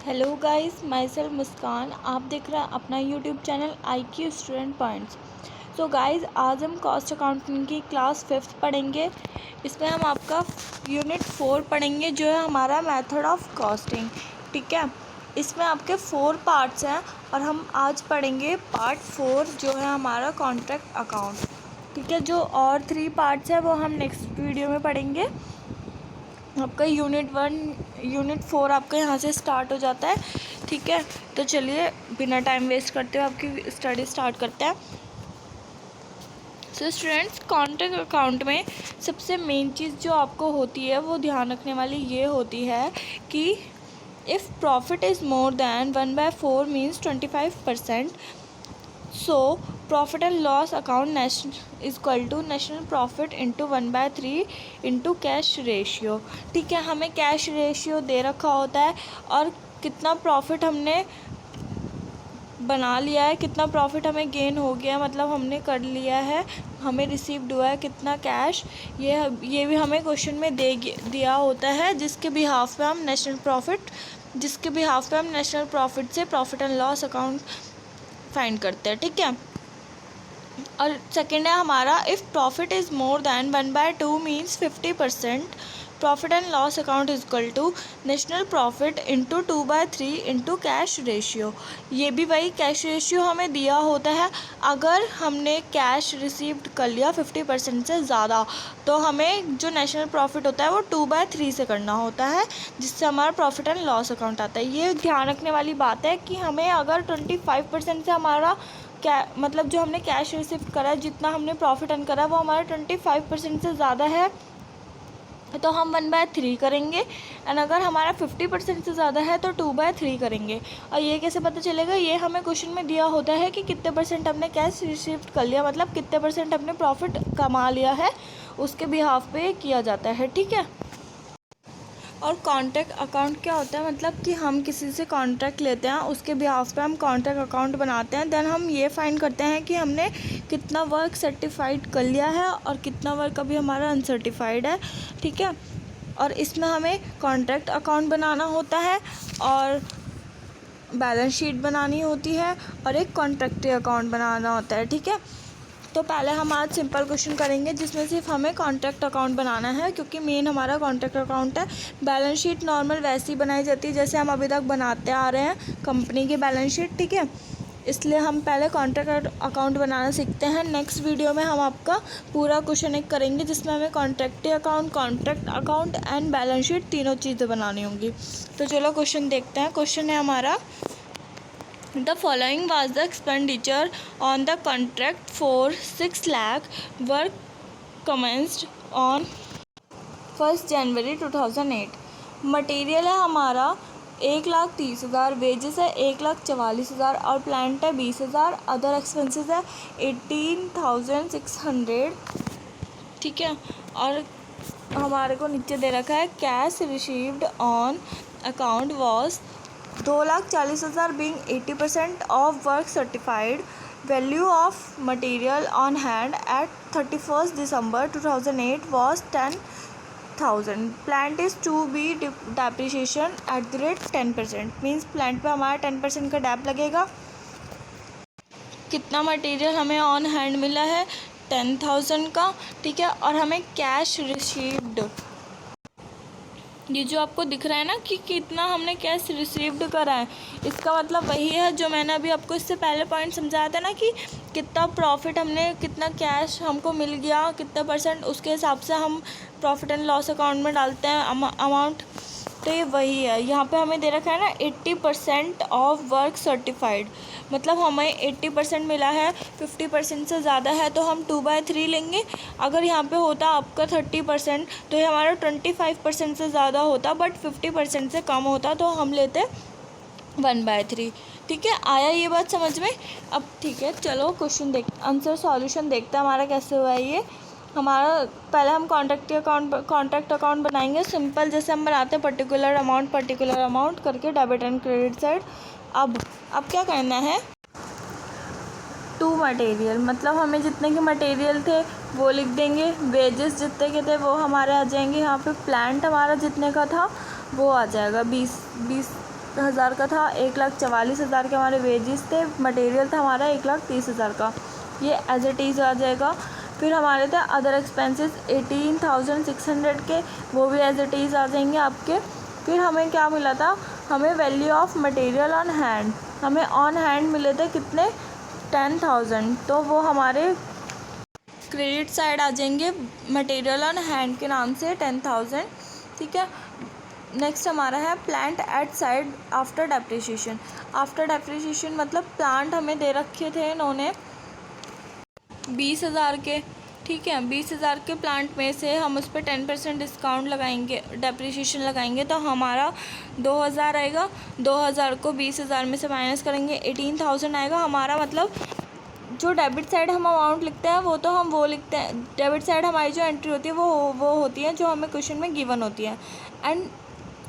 Hello guys, my self मुस्कान। आप देख रहे हैं अपना YouTube channel IQ student points. So guys, आज हम कॉस्ट अकाउंटिंग की क्लास 5th पढ़ेंगे। इसमें हम आपका यूनिट 4 पढ़ेंगे, जो है हमारा मेथड ऑफ कॉस्टिंग। ठीक है, इसमें आपके 4 पार्ट्स हैं और हम आज पढ़ेंगे पार्ट 4, जो है हमारा कॉन्ट्रैक्ट अकाउंट। ठीक है, जो और 3 पार्ट्स हैं वो हम नेक्स्ट वीडियो में पढ़ेंगे। आपका यूनिट 4 आपका यहाँ से स्टार्ट हो जाता है। ठीक है, तो चलिए बिना टाइम वेस्ट करते हुए आपकी स्टडी स्टार्ट करते हैं। सो स्टूडेंट्स, कॉन्ट्रैक्ट अकाउंट में सबसे मेन चीज़ जो आपको होती है वो ध्यान रखने वाली ये होती है कि if profit is more than 1/4 means 25%, so profit and loss account equal to national profit into 1/3 into cash ratio. ठीक है, हमें कैश रेशियो दे रखा होता है और कितना प्रॉफिट हमने बना लिया है, कितना प्रॉफिट हमें गेन हो गया, मतलब हमने कर लिया है, हमें रिसीव्ड हुआ है कितना कैश, ये भी हमें क्वेश्चन में दिया होता है, जिसके बिहाफ पे हम नेशनल प्रॉफिट से profit and loss account find करते हैं। ठीक है, और सेकेंड है हमारा if profit is more than 1/2 means 50%, profit and loss account is equal to national profit into 2/3 into cash ratio. ये भी वही कैश रेशियो हमें दिया होता है। अगर हमने कैश रिसीव्ड कर लिया 50% से ज़्यादा, तो हमें जो नेशनल प्रॉफिट होता है वो 2/3 से करना होता है, जिससे हमारा प्रॉफिट एंड लॉस अकाउंट आता है। ये ध्यान रखने वाली बात है कि हमें अगर 25% से हमारा मतलब जो हमने कैश रिसीव करा है, जितना हमने प्रॉफिट अर्न करा है, वो हमारा 25% से ज़्यादा है तो हम 1/3 करेंगे, एंड अगर हमारा 50% से ज़्यादा है तो 2/3 करेंगे। और ये कैसे पता चलेगा? ये हमें क्वेश्चन में दिया होता है कि कितने परसेंट हमने कैश रिसीव कर लिया, मतलब कितने परसेंट हमने प्रॉफिट कमा लिया है, उसके बिहाफ पे किया जाता है। ठीक है, और कॉन्ट्रैक्ट अकाउंट क्या होता है? मतलब कि हम किसी से कॉन्ट्रैक्ट लेते हैं, उसके बिहाफ पे हम कॉन्ट्रैक्ट अकाउंट बनाते हैं। देन हम ये फाइंड करते हैं कि हमने कितना वर्क सर्टिफाइड कर लिया है और कितना वर्क अभी हमारा अनसर्टिफाइड है। ठीक है, और इसमें हमें कॉन्ट्रैक्ट अकाउंट बनाना होता है और बैलेंस शीट बनानी होती है और एक कॉन्ट्रैक्ट अकाउंट बनाना होता है। ठीक है, तो पहले हम आज सिंपल क्वेश्चन करेंगे जिसमें सिर्फ हमें कॉन्ट्रैक्ट अकाउंट बनाना है, क्योंकि मेन हमारा कॉन्ट्रैक्ट अकाउंट है। बैलेंस शीट नॉर्मल वैसी बनाई जाती है जैसे हम अभी तक बनाते आ रहे हैं कंपनी की बैलेंस शीट। ठीक है, इसलिए हम पहले कॉन्ट्रैक्ट अकाउंट बनाना सीखते हैं। नेक्स्ट वीडियो में हम आपका पूरा क्वेश्चन एक करेंगे जिसमें हमें contract account and balance sheet तीनों चीज़ें बनानी होंगी। तो चलो क्वेश्चन देखते हैं। क्वेश्चन है हमारा, The following was the expenditure on the contract for 6 lakh work commenced on 1st January 2008। Material है हमारा 1,30,000, वेजेस है 1,44,000 और प्लांट है 20,000, अदर एक्सपेंसेस है 18,600। ठीक है, और हमारे को नीचे दे रखा है cash received on account was 2,40,000 being 80% of work certified. Value of material on hand at 31st December 2008 was 10,000. Plant is to be depreciation at the rate 10%. Means plant पे हमारा 10% का डैप लगेगा। कितना मटेरियल हमें ऑन हैंड मिला है? 10,000 का। ठीक है, और हमें कैश रिसीव्ड, ये जो आपको दिख रहा है ना कि कितना हमने कैश रिसीव्ड करा है, इसका मतलब वही है जो मैंने अभी आपको इससे पहले पॉइंट समझाया था ना, कि कितना प्रॉफिट हमने, कितना कैश हमको मिल गया, कितना परसेंट, उसके हिसाब से हम प्रॉफिट एंड लॉस अकाउंट में डालते हैं अमाउंट। तो ये वही है। यहाँ पे हमें दे रखा है ना 80% ऑफ वर्क सर्टिफाइड, मतलब हमें 80% मिला है, 50% से ज़्यादा है तो हम 2/3 लेंगे। अगर यहाँ पे होता आपका 30% तो ये हमारा 25% से ज़्यादा होता, बट 50% से कम होता तो हम लेते 1/3। ठीक है, आया ये बात समझ में? अब ठीक है, चलो क्वेश्चन आंसर सॉल्यूशन देखते हैं हमारा कैसे हुआ है ये। हमारा पहले हम कॉन्ट्रैक्ट अकाउंट बनाएंगे सिंपल, जैसे हम बनाते हैं पर्टिकुलर अमाउंट करके डेबिट एंड क्रेडिट साइड। अब क्या करना है? टू मटेरियल, मतलब हमें जितने के मटेरियल थे वो लिख देंगे, वेजेस जितने के थे वो हमारे आ जाएंगे। यहाँ पे प्लांट हमारा जितने का था वो आ जाएगा 20 हज़ार का था, 1,44,000 के हमारे वेजेस थे, मटेरियल था हमारा 1,30,000 का, ये एज इट इज़ आ जाएगा। फिर हमारे थे अदर एक्सपेंसेस 18,600 के, वो भी एज इट इज़ आ जाएंगे आपके। फिर हमें क्या मिला था, हमें value of material on hand, हमें ऑन हैंड मिले थे कितने, 10,000, तो वो हमारे क्रेडिट साइड आ जाएंगे मटेरियल ऑन हैंड के नाम से 10,000, ठीक है। नेक्स्ट हमारा है plant at side after depreciation. After depreciation मतलब प्लांट हमें दे रखे थे इन्होंने 20,000 के, ठीक है। 20,000 के प्लांट में से हम उस पर 10% डिस्काउंट लगाएंगे, डेप्रिसिएशन लगाएंगे, तो हमारा 2,000 आएगा। 2,000 को 20,000 में से माइनस करेंगे, 18,000 आएगा हमारा। मतलब जो डेबिट साइड हम अमाउंट लिखते हैं वो तो हम वो लिखते हैं, डेबिट साइड हमारी जो एंट्री होती है वो होती है जो हमें क्वेश्चन में गिवन होती है, एंड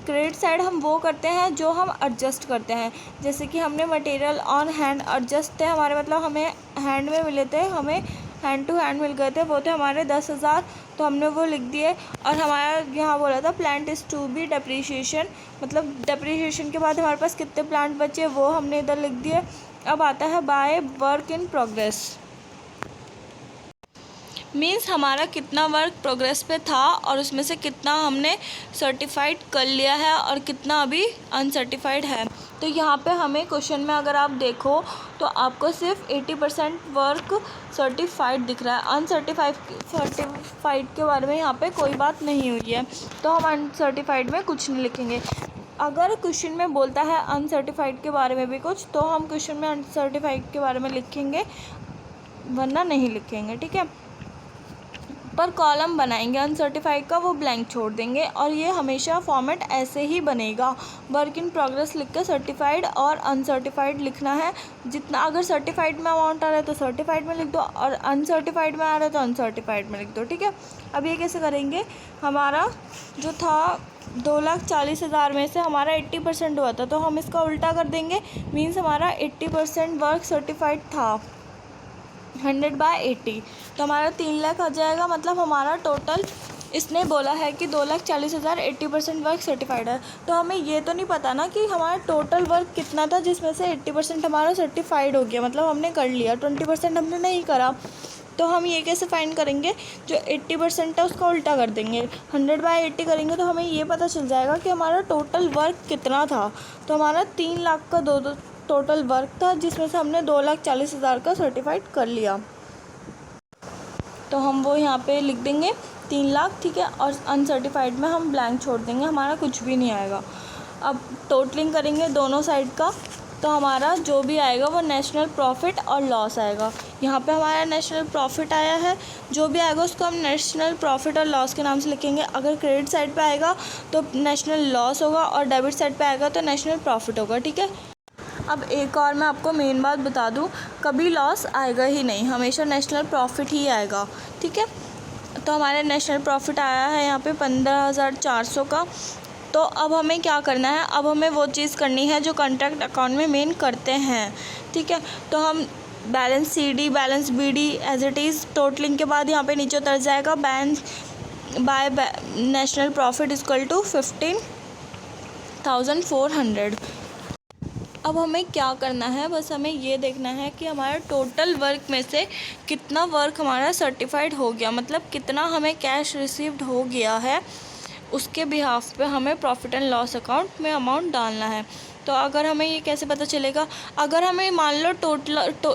क्रेडिट साइड हम वो करते हैं जो हम एडजस्ट करते हैं। जैसे कि हमने मटेरियल ऑन हैंड एडजस्ट थे हमारे, मतलब हमें हैंड में मिले थे, हमें हैंड टू हैंड मिल गए थे, वो थे हमारे 10,000, तो हमने वो लिख दिए। और हमारा यहाँ बोला था plant is to be depreciation, मतलब डेप्रिसिएशन के बाद हमारे पास कितने प्लांट बचे वो हमने इधर लिख दिए। अब आता है by work in progress, means हमारा कितना वर्क प्रोग्रेस पे था और उसमें से कितना हमने सर्टिफाइड कर लिया है और कितना अभी अनसर्टिफाइड है। तो यहाँ पे हमें क्वेश्चन में अगर आप देखो तो आपको सिर्फ 80% वर्क सर्टिफाइड दिख रहा है, अनसर्टिफाइड के बारे में यहाँ पे कोई बात नहीं हुई है, तो हम अनसर्टिफाइड में कुछ नहीं लिखेंगे। अगर क्वेश्चन में बोलता है अनसर्टिफाइड के बारे में भी कुछ, तो हम क्वेश्चन में अनसर्टिफाइड के बारे में लिखेंगे, वरना नहीं लिखेंगे, ठीक है। पर कॉलम बनाएंगे अनसर्टिफाइड का, वो ब्लैंक छोड़ देंगे, और ये हमेशा फॉर्मेट ऐसे ही बनेगा। वर्क इन प्रोग्रेस लिख कर सर्टिफाइड और अनसर्टिफाइड लिखना है। जितना अगर सर्टिफाइड में अमाउंट आ रहा है तो सर्टिफाइड में लिख दो, और अनसर्टिफाइड में आ रहा है तो अनसर्टिफाइड में लिख दो, ठीक है। अब ये कैसे करेंगे, हमारा जो था 2,40,000 में से हमारा 80% हुआ था, तो हम इसका उल्टा कर देंगे, मीन्स हमारा 80% वर्क सर्टिफाइड था, 100/80, तो हमारा 3 लाख आ जाएगा। मतलब हमारा टोटल, इसने बोला है कि 2,40,000 80% वर्क सर्टिफाइड है, तो हमें ये तो नहीं पता ना कि हमारा टोटल वर्क कितना था जिसमें से 80% हमारा सर्टिफाइड हो गया, मतलब हमने कर लिया, 20% हमने नहीं करा। तो हम ये कैसे फाइंड करेंगे, जो 80% है उसका उल्टा कर देंगे, 100/80 करेंगे, तो हमें ये पता चल जाएगा कि हमारा टोटल वर्क कितना था। तो हमारा 3 लाख का दो टोटल वर्क था, जिसमें से हमने 2,40,000 का सर्टिफाइड कर लिया, तो हम वो यहाँ पे लिख देंगे 3 लाख, ठीक है। और अनसर्टिफाइड में हम ब्लैंक छोड़ देंगे, हमारा कुछ भी नहीं आएगा। अब टोटलिंग करेंगे दोनों साइड का, तो हमारा जो भी आएगा वो नेशनल प्रॉफिट और लॉस आएगा। यहाँ पे हमारा नेशनल प्रॉफिट आया है, जो भी आएगा उसको हम नेशनल प्रॉफिट और लॉस के नाम से लिखेंगे। अगर क्रेडिट साइड पे आएगा तो नेशनल लॉस होगा, और डेबिट साइड पे आएगा तो नेशनल प्रॉफिट होगा, ठीक है। अब एक और मैं आपको मेन बात बता दूँ, कभी लॉस आएगा ही नहीं, हमेशा नेशनल प्रॉफिट ही आएगा, ठीक है। तो हमारे नेशनल प्रॉफिट आया है यहाँ पे 15,400 का। तो अब हमें क्या करना है, अब हमें वो चीज़ करनी है जो कॉन्ट्रैक्ट अकाउंट में मेन करते हैं, ठीक है। तो हम balance CD balance BD as it is totalling के बाद यहाँ पे नीचे उतर जाएगा, bank by national profit equal to 15,400। अब हमें क्या करना है, बस हमें ये देखना है कि हमारा टोटल वर्क में से कितना वर्क हमारा सर्टिफाइड हो गया, मतलब कितना हमें कैश रिसीव्ड हो गया है, उसके बिहाफ पे हमें प्रॉफिट एंड लॉस अकाउंट में अमाउंट डालना है। तो अगर हमें ये कैसे पता चलेगा, अगर हमें मान लो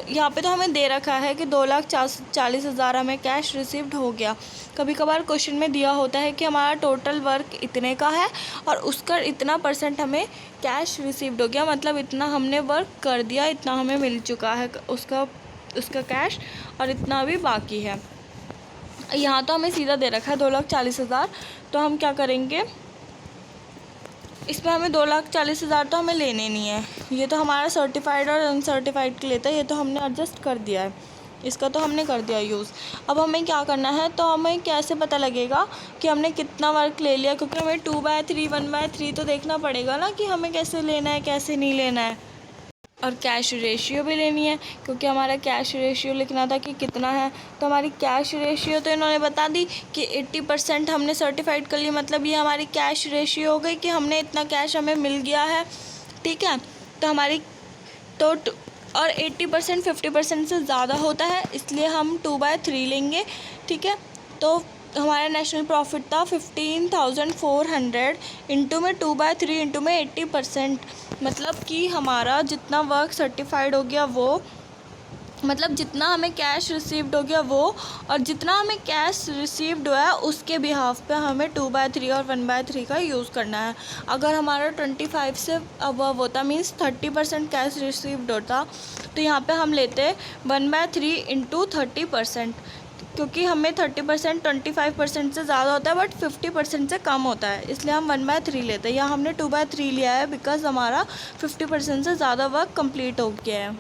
यहाँ पे तो हमें दे रखा है कि 2,40,000 हमें कैश रिसीव्ड हो गया। कभी कभार क्वेश्चन में दिया होता है कि हमारा टोटल वर्क इतने का है और उसका इतना % हमें कैश रिसीव्ड हो गया, मतलब इतना हमने वर्क कर दिया, इतना हमें मिल चुका है उसका कैश, और इतना अभी बाकी है। यहाँ तो हमें सीधा दे रखा है 2,40,000, तो हम क्या करेंगे, इसमें हमें 2,40,000 तो हमें लेने नहीं है, ये तो हमारा सर्टिफाइड और अनसर्टिफाइड के लेता है, ये तो हमने एडजस्ट कर दिया है, इसका तो हमने कर दिया यूज़। अब हमें क्या करना है, तो हमें कैसे पता लगेगा कि हमने कितना वर्क ले लिया, क्योंकि हमें 2/3 1/3 तो देखना पड़ेगा ना कि हमें कैसे लेना है कैसे नहीं लेना है। और कैश रेशियो भी लेनी है, क्योंकि हमारा कैश रेशियो लिखना था कि कितना है। तो हमारी कैश रेशियो तो इन्होंने बता दी कि 80% हमने सर्टिफाइड कर लिया, मतलब ये हमारी कैश रेशियो हो गई कि हमने इतना कैश हमें मिल गया है, ठीक है। तो हमारी तो और 80% 50% से ज़्यादा होता है, इसलिए हम 2/3 लेंगे, ठीक है। तो हमारा नेशनल प्रॉफिट था 15,400, इंटू में 2/3 इंटू में 80%, मतलब कि हमारा जितना वर्क सर्टिफाइड हो गया वो, मतलब जितना हमें कैश रिसीव्ड हो गया वो, और जितना हमें कैश रिसीव्ड हुआ है उसके बिहाफ पे हमें 2/3 और 1/3 का यूज़ करना है। अगर हमारा 25 से अबव होता, मीन्स 30% कैश रिसीव्ड होता, तो यहाँ पे हम लेते 1/3 इंटू 30%, क्योंकि हमें 30% 25% से ज़्यादा होता है बट 50% से कम होता है, इसलिए हम 1/3 लेते हैं। यहाँ हमने 2/3 लिया है बिकॉज हमारा 50% से ज़्यादा वर्क कंप्लीट हो गया है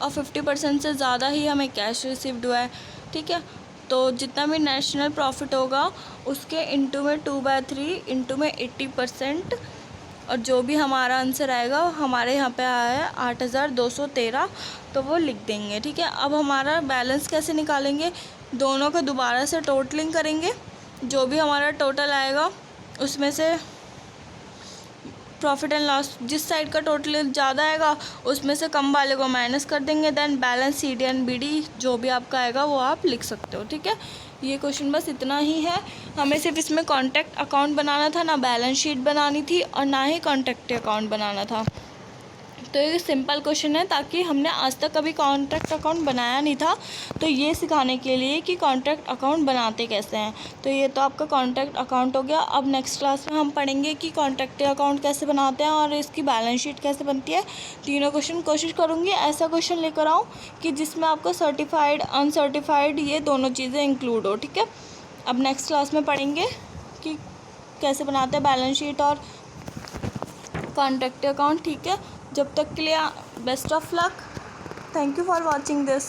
और 50% से ज़्यादा ही हमें कैश रिसीव्ड हुआ है, ठीक है। तो जितना भी नेशनल प्रॉफिट होगा उसके इंटू में 2/3 इंटू में 80%, और जो भी हमारा आंसर आएगा हमारे यहाँ पे आया है 8,213, तो वो लिख देंगे, ठीक है। अब हमारा बैलेंस कैसे निकालेंगे, दोनों का दोबारा से टोटलिंग करेंगे, जो भी हमारा टोटल आएगा उसमें से प्रॉफिट एंड लॉस जिस साइड का टोटल ज़्यादा आएगा उसमें से कम वाले को माइनस कर देंगे, then balance CD and BD जो भी आपका आएगा वो आप लिख सकते हो, ठीक है। ये क्वेश्चन बस इतना ही है, हमें सिर्फ इसमें कॉन्टैक्ट अकाउंट बनाना था, ना बैलेंस शीट बनानी थी और ना ही कॉन्टैक्ट अकाउंट बनाना था। तो ये सिंपल क्वेश्चन है, ताकि हमने आज तक कभी कॉन्ट्रैक्ट अकाउंट बनाया नहीं था, तो ये सिखाने के लिए कि कॉन्ट्रैक्ट अकाउंट बनाते कैसे हैं। तो ये तो आपका कॉन्ट्रैक्ट अकाउंट हो गया। अब नेक्स्ट क्लास में हम पढ़ेंगे कि कॉन्ट्रैक्ट अकाउंट कैसे बनाते हैं और इसकी बैलेंस शीट कैसे बनती है। तीनों क्वेश्चन कोशिश करूँगी ऐसा क्वेश्चन लेकर आऊँ कि जिसमें आपको सर्टिफाइड अनसर्टिफाइड ये दोनों चीज़ें इंक्लूड हो, ठीक है। अब नेक्स्ट क्लास में पढ़ेंगे कि कैसे बनाते हैं बैलेंस शीट और कॉन्ट्रैक्ट अकाउंट, ठीक है। जब तक के लिए best of luck, thank you for watching this.